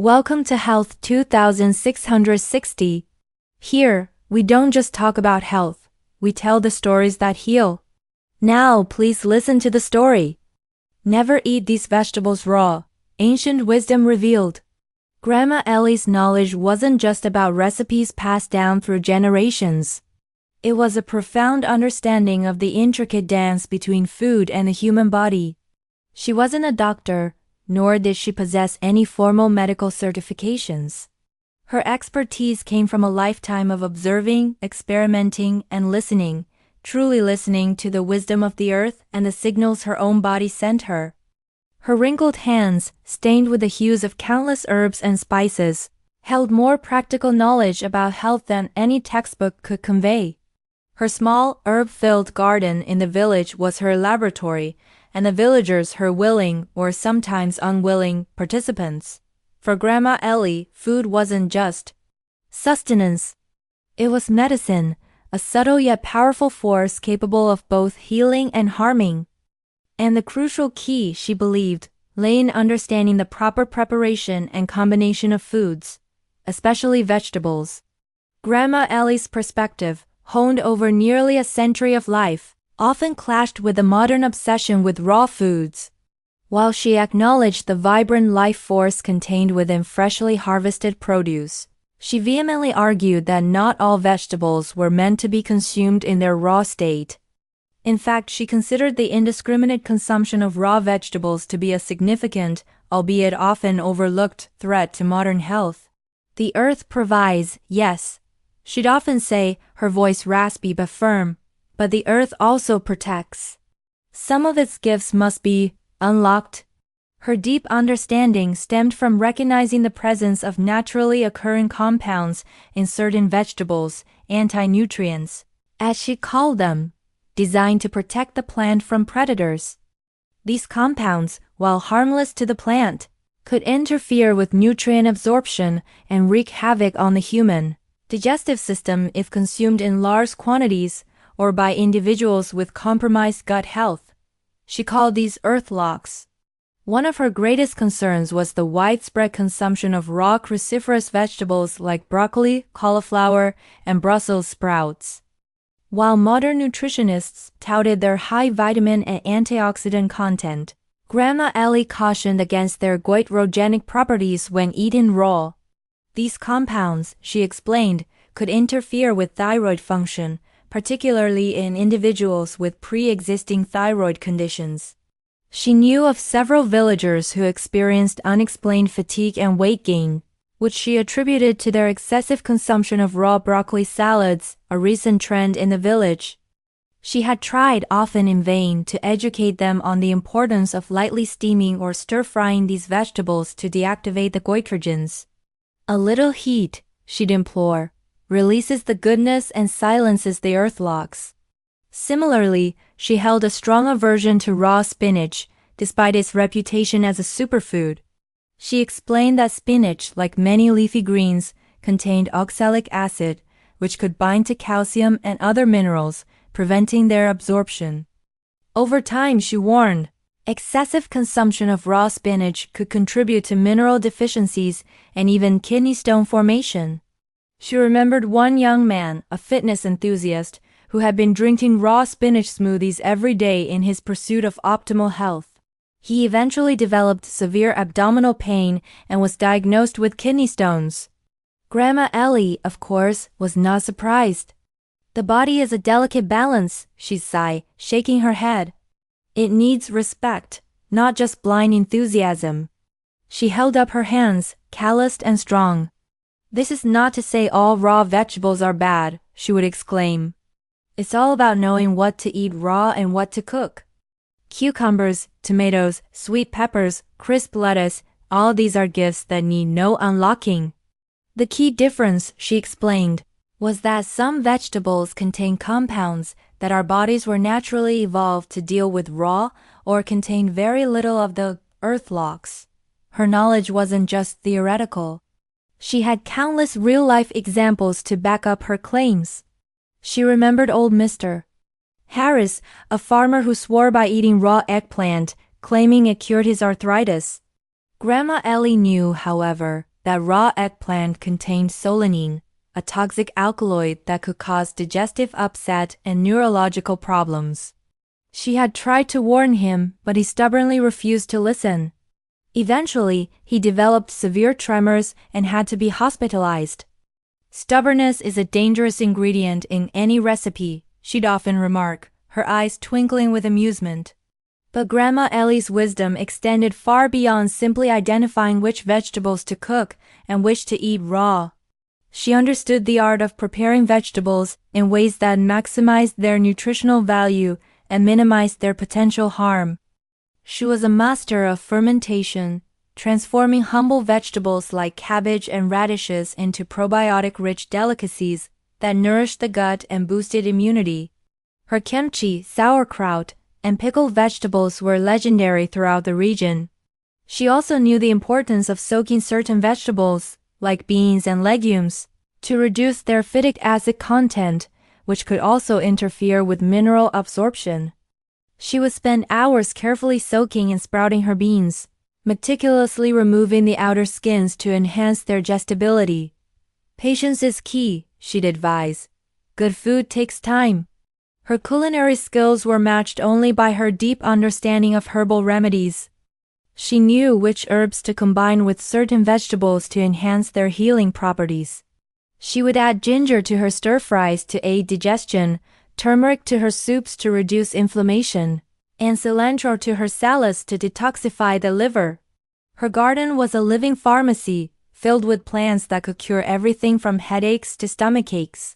Welcome to Health 2660. Here, we don't just talk about health, we tell the stories that heal. Now, please listen to the story. Never eat these vegetables raw, ancient wisdom revealed. Grandma Ellie's knowledge wasn't just about recipes passed down through generations. It was a profound understanding of the intricate dance between food and the human body. She wasn't a doctor, nor did she possess any formal medical certifications. Her expertise came from a lifetime of observing, experimenting, and listening, truly listening to the wisdom of the earth and the signals her own body sent her. Her wrinkled hands, stained with the hues of countless herbs and spices, held more practical knowledge about health than any textbook could convey. Her small, herb-filled garden in the village was her laboratory, and the villagers her willing, or sometimes unwilling, participants. For Grandma Ellie, food wasn't just sustenance. It was medicine, a subtle yet powerful force capable of both healing and harming. And the crucial key, she believed, lay in understanding the proper preparation and combination of foods, especially vegetables. Grandma Ellie's perspective, honed over nearly a century of life, often clashed with the modern obsession with raw foods. While she acknowledged the vibrant life force contained within freshly harvested produce, she vehemently argued that not all vegetables were meant to be consumed in their raw state. In fact, she considered the indiscriminate consumption of raw vegetables to be a significant, albeit often overlooked, threat to modern health. The earth provides, yes, she'd often say, her voice raspy but firm, but the earth also protects. Some of its gifts must be unlocked. Her deep understanding stemmed from recognizing the presence of naturally occurring compounds in certain vegetables, anti-nutrients, as she called them, designed to protect the plant from predators. These compounds, while harmless to the plant, could interfere with nutrient absorption and wreak havoc on the human digestive system if consumed in large quantities or by individuals with compromised gut health. She called these earthlocks. One of her greatest concerns was the widespread consumption of raw cruciferous vegetables like broccoli, cauliflower, and Brussels sprouts. While modern nutritionists touted their high vitamin and antioxidant content, Grandma Ellie cautioned against their goitrogenic properties when eaten raw. These compounds, she explained, could interfere with thyroid function, particularly in individuals with pre-existing thyroid conditions. She knew of several villagers who experienced unexplained fatigue and weight gain, which she attributed to their excessive consumption of raw broccoli salads, a recent trend in the village. She had tried, often in vain, to educate them on the importance of lightly steaming or stir-frying these vegetables to deactivate the goitrogens. A little heat, she'd implore, releases the goodness and silences the earthlocks. Similarly, she held a strong aversion to raw spinach, despite its reputation as a superfood. She explained that spinach, like many leafy greens, contained oxalic acid, which could bind to calcium and other minerals, preventing their absorption. Over time, she warned, excessive consumption of raw spinach could contribute to mineral deficiencies and even kidney stone formation. She remembered one young man, a fitness enthusiast, who had been drinking raw spinach smoothies every day in his pursuit of optimal health. He eventually developed severe abdominal pain and was diagnosed with kidney stones. Grandma Ellie, of course, was not surprised. The body is a delicate balance, she'd sigh, shaking her head. It needs respect, not just blind enthusiasm. She held up her hands, calloused and strong. This is not to say all raw vegetables are bad, she would exclaim. It's all about knowing what to eat raw and what to cook. Cucumbers, tomatoes, sweet peppers, crisp lettuce, all these are gifts that need no unlocking. The key difference, she explained, was that some vegetables contain compounds that our bodies were naturally evolved to deal with raw or contain very little of the earthlocks. Her knowledge wasn't just theoretical. She had countless real-life examples to back up her claims. She remembered old Mr. Harris, a farmer who swore by eating raw eggplant, claiming it cured his arthritis. Grandma Ellie knew, however, that raw eggplant contained solanine, a toxic alkaloid that could cause digestive upset and neurological problems. She had tried to warn him, but he stubbornly refused to listen. Eventually, he developed severe tremors and had to be hospitalized. "Stubbornness is a dangerous ingredient in any recipe," she'd often remark, her eyes twinkling with amusement. But Grandma Ellie's wisdom extended far beyond simply identifying which vegetables to cook and which to eat raw. She understood the art of preparing vegetables in ways that maximized their nutritional value and minimized their potential harm. She was a master of fermentation, transforming humble vegetables like cabbage and radishes into probiotic-rich delicacies that nourished the gut and boosted immunity. Her kimchi, sauerkraut, and pickled vegetables were legendary throughout the region. She also knew the importance of soaking certain vegetables, like beans and legumes, to reduce their phytic acid content, which could also interfere with mineral absorption. She would spend hours carefully soaking and sprouting her beans, meticulously removing the outer skins to enhance their digestibility. "Patience is key," she'd advise. "Good food takes time." Her culinary skills were matched only by her deep understanding of herbal remedies. She knew which herbs to combine with certain vegetables to enhance their healing properties. She would add ginger to her stir-fries to aid digestion, turmeric to her soups to reduce inflammation, and cilantro to her salads to detoxify the liver. Her garden was a living pharmacy, filled with plants that could cure everything from headaches to stomachaches.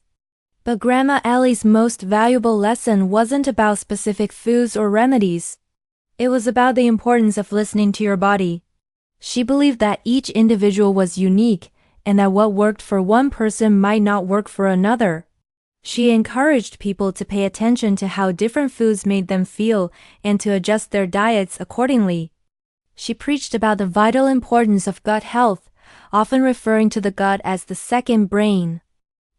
But Grandma Ellie's most valuable lesson wasn't about specific foods or remedies. It was about the importance of listening to your body. She believed that each individual was unique and that what worked for one person might not work for another. She encouraged people to pay attention to how different foods made them feel and to adjust their diets accordingly. She preached about the vital importance of gut health, often referring to the gut as the second brain.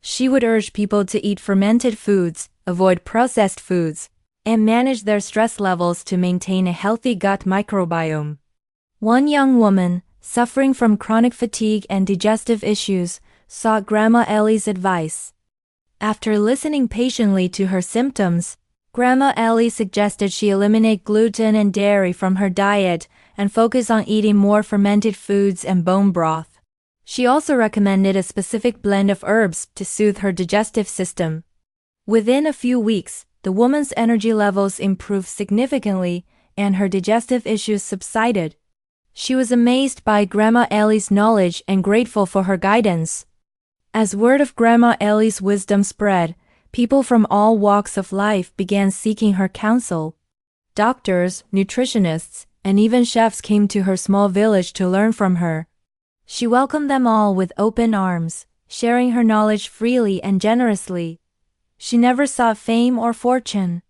She would urge people to eat fermented foods, avoid processed foods, and manage their stress levels to maintain a healthy gut microbiome. One young woman, suffering from chronic fatigue and digestive issues, sought Grandma Ellie's advice. After listening patiently to her symptoms, Grandma Ellie suggested she eliminate gluten and dairy from her diet and focus on eating more fermented foods and bone broth. She also recommended a specific blend of herbs to soothe her digestive system. Within a few weeks, the woman's energy levels improved significantly and her digestive issues subsided. She was amazed by Grandma Ellie's knowledge and grateful for her guidance. As word of Grandma Ellie's wisdom spread, people from all walks of life began seeking her counsel. Doctors, nutritionists, and even chefs came to her small village to learn from her. She welcomed them all with open arms, sharing her knowledge freely and generously. She never sought fame or fortune.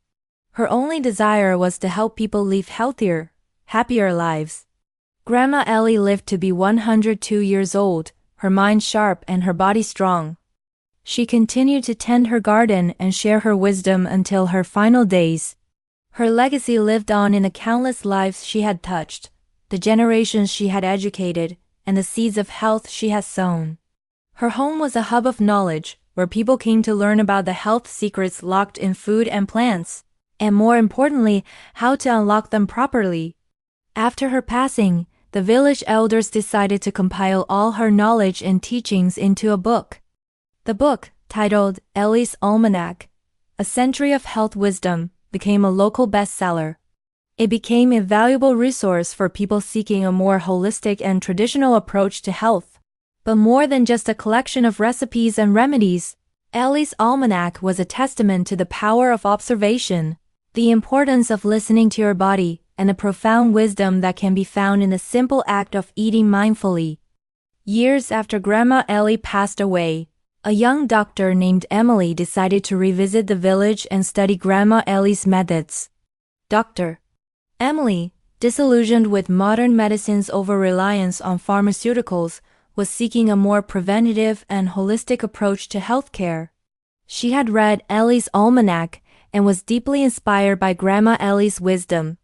Her only desire was to help people live healthier, happier lives. Grandma Ellie lived to be 102 years old, her mind sharp and her body strong. She continued to tend her garden and share her wisdom until her final days. Her legacy lived on in the countless lives she had touched, the generations she had educated, and the seeds of health she has sown. Her home was a hub of knowledge, where people came to learn about the health secrets locked in food and plants, and more importantly, how to unlock them properly. After her passing, the village elders decided to compile all her knowledge and teachings into a book. The book, titled Ellie's Almanac, A Century of Health Wisdom, became a local bestseller. It became a valuable resource for people seeking a more holistic and traditional approach to health. But more than just a collection of recipes and remedies, Ellie's Almanac was a testament to the power of observation, the importance of listening to your body, and the profound wisdom that can be found in the simple act of eating mindfully. Years after Grandma Ellie passed away, a young doctor named Emily decided to revisit the village and study Grandma Ellie's methods. Dr. Emily, disillusioned with modern medicine's over-reliance on pharmaceuticals, was seeking a more preventative and holistic approach to healthcare. She had read Ellie's Almanac and was deeply inspired by Grandma Ellie's wisdom.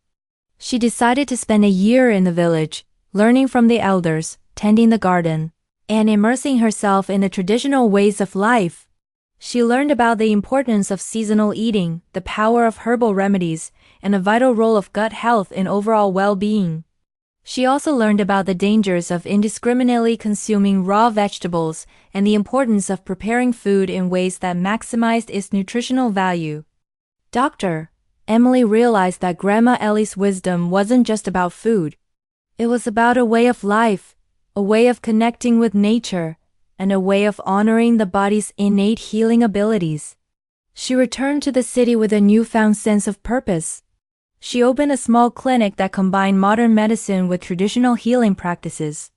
She decided to spend a year in the village, learning from the elders, tending the garden, and immersing herself in the traditional ways of life. She learned about the importance of seasonal eating, the power of herbal remedies, and the vital role of gut health in overall well-being. She also learned about the dangers of indiscriminately consuming raw vegetables and the importance of preparing food in ways that maximized its nutritional value. Dr. Emily realized that Grandma Ellie's wisdom wasn't just about food. It was about a way of life, a way of connecting with nature, and a way of honoring the body's innate healing abilities. She returned to the city with a newfound sense of purpose. She opened a small clinic that combined modern medicine with traditional healing practices.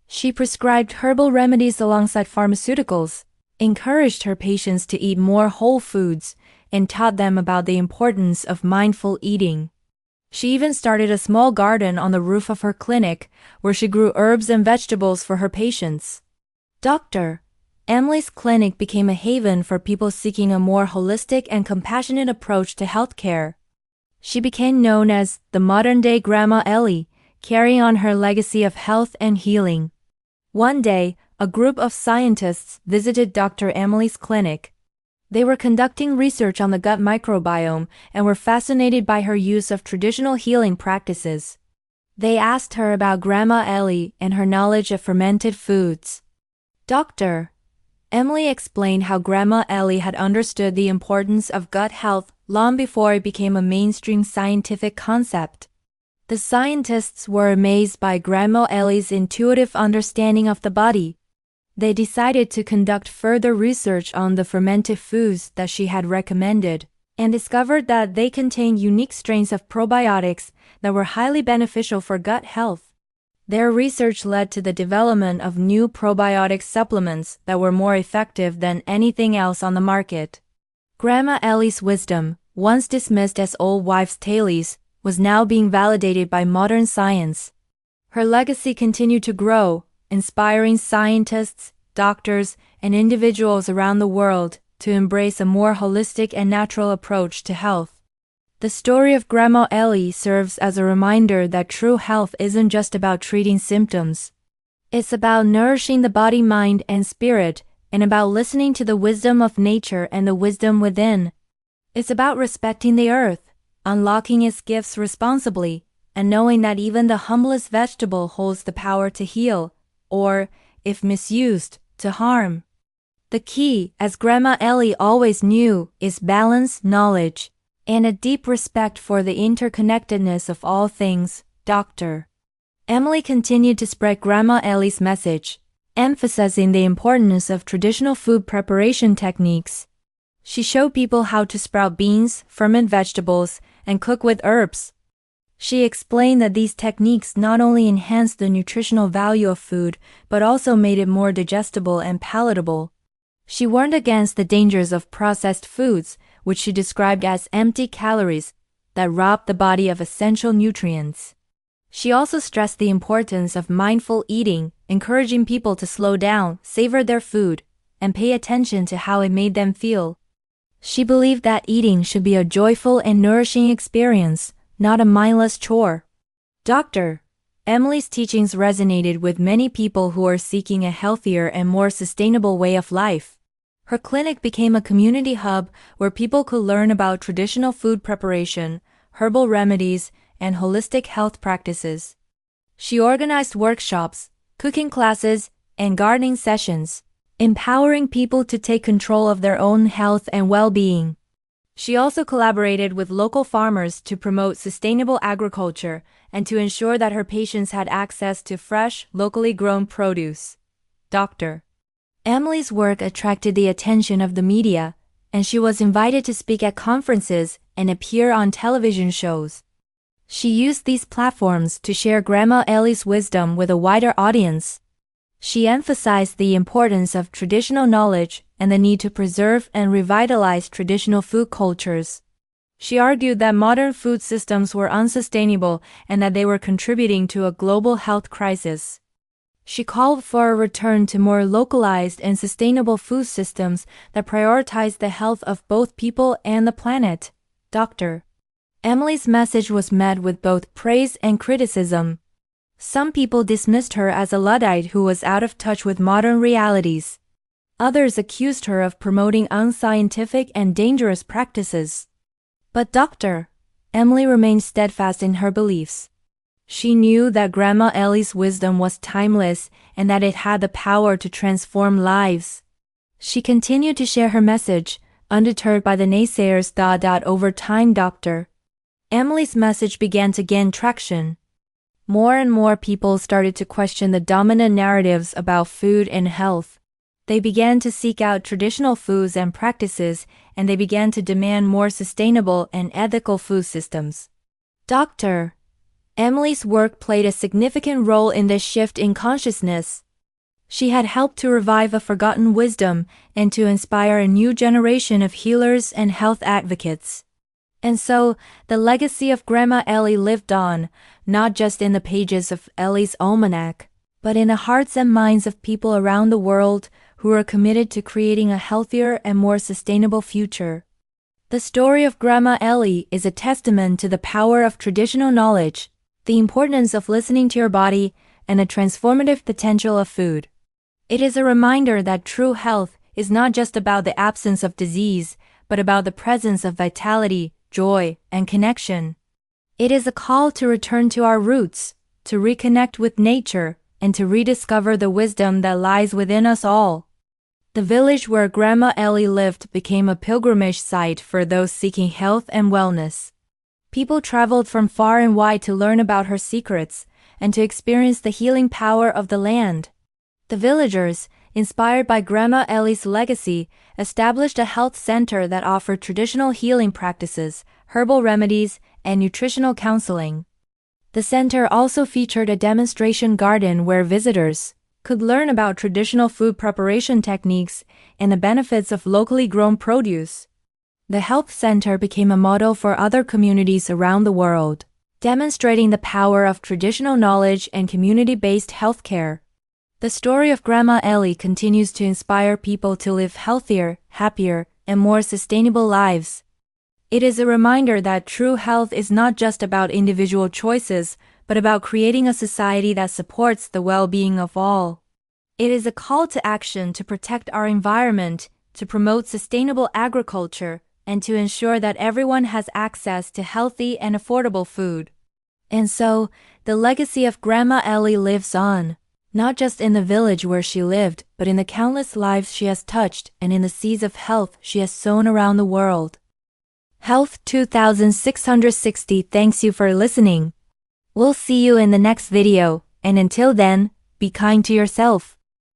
She prescribed herbal remedies alongside pharmaceuticals, encouraged her patients to eat more whole foods, and taught them about the importance of mindful eating. She even started a small garden on the roof of her clinic, where she grew herbs and vegetables for her patients. Dr. Emily's clinic became a haven for people seeking a more holistic and compassionate approach to healthcare. She became known as the modern-day Grandma Ellie, carrying on her legacy of health and healing. One day, a group of scientists visited Dr. Emily's clinic. They were conducting research on the gut microbiome and were fascinated by her use of traditional healing practices. They asked her about Grandma Ellie and her knowledge of fermented foods. Dr. Emily explained how Grandma Ellie had understood the importance of gut health long before it became a mainstream scientific concept. The scientists were amazed by Grandma Ellie's intuitive understanding of the body. They decided to conduct further research on the fermented foods that she had recommended, and discovered that they contained unique strains of probiotics that were highly beneficial for gut health. Their research led to the development of new probiotic supplements that were more effective than anything else on the market. Grandma Ellie's wisdom, once dismissed as old wives' tales, was now being validated by modern science. Her legacy continued to grow, inspiring scientists, doctors, and individuals around the world to embrace a more holistic and natural approach to health. The story of Grandma Ellie serves as a reminder that true health isn't just about treating symptoms. It's about nourishing the body, mind, and spirit, and about listening to the wisdom of nature and the wisdom within. It's about respecting the earth, unlocking its gifts responsibly, and knowing that even the humblest vegetable holds the power to heal, or, if misused, to harm. The key, as Grandma Ellie always knew, is balance, knowledge, and a deep respect for the interconnectedness of all things. Dr. Emily continued to spread Grandma Ellie's message, emphasizing the importance of traditional food preparation techniques. She showed people how to sprout beans, ferment vegetables, and cook with herbs. She explained that these techniques not only enhanced the nutritional value of food, but also made it more digestible and palatable. She warned against the dangers of processed foods, which she described as empty calories that rob the body of essential nutrients. She also stressed the importance of mindful eating, encouraging people to slow down, savor their food, and pay attention to how it made them feel. She believed that eating should be a joyful and nourishing experience, not a mindless chore. Dr. Emily's teachings resonated with many people who are seeking a healthier and more sustainable way of life. Her clinic became a community hub where people could learn about traditional food preparation, herbal remedies, and holistic health practices. She organized workshops, cooking classes, and gardening sessions, empowering people to take control of their own health and well-being. She also collaborated with local farmers to promote sustainable agriculture and to ensure that her patients had access to fresh, locally grown produce. Dr. Emily's work attracted the attention of the media, and she was invited to speak at conferences and appear on television shows. She used these platforms to share Grandma Ellie's wisdom with a wider audience. She emphasized the importance of traditional knowledge and the need to preserve and revitalize traditional food cultures. She argued that modern food systems were unsustainable and that they were contributing to a global health crisis. She called for a return to more localized and sustainable food systems that prioritize the health of both people and the planet. Dr. Emily's message was met with both praise and criticism. Some people dismissed her as a Luddite who was out of touch with modern realities. Others accused her of promoting unscientific and dangerous practices. But Dr. Emily remained steadfast in her beliefs. She knew that Grandma Ellie's wisdom was timeless and that it had the power to transform lives. She continued to share her message, undeterred by the naysayers. Over time, Dr. Emily's message began to gain traction. More and more people started to question the dominant narratives about food and health. They began to seek out traditional foods and practices, and they began to demand more sustainable and ethical food systems. Dr. Emily's work played a significant role in this shift in consciousness. She had helped to revive a forgotten wisdom and to inspire a new generation of healers and health advocates. And so, the legacy of Grandma Ellie lived on, not just in the pages of Ellie's almanac, but in the hearts and minds of people around the world who are committed to creating a healthier and more sustainable future. The story of Grandma Ellie is a testament to the power of traditional knowledge, the importance of listening to your body, and the transformative potential of food. It is a reminder that true health is not just about the absence of disease, but about the presence of vitality, joy, and connection. It is a call to return to our roots, to reconnect with nature, and to rediscover the wisdom that lies within us all. The village where Grandma Ellie lived became a pilgrimage site for those seeking health and wellness. People traveled from far and wide to learn about her secrets and to experience the healing power of the land. The villagers, inspired by Grandma Ellie's legacy, established a health center that offered traditional healing practices, herbal remedies, and nutritional counseling. The center also featured a demonstration garden where visitors could learn about traditional food preparation techniques and the benefits of locally grown produce. The health center became a model for other communities around the world, demonstrating the power of traditional knowledge and community-based healthcare. The story of Grandma Ellie continues to inspire people to live healthier, happier, and more sustainable lives. It is a reminder that true health is not just about individual choices, but about creating a society that supports the well-being of all. It is a call to action to protect our environment, to promote sustainable agriculture, and to ensure that everyone has access to healthy and affordable food. And so, the legacy of Grandma Ellie lives on, not just in the village where she lived, but in the countless lives she has touched and in the seeds of health she has sown around the world. Health 2660 thanks you for listening. We'll see you in the next video, and until then, be kind to yourself.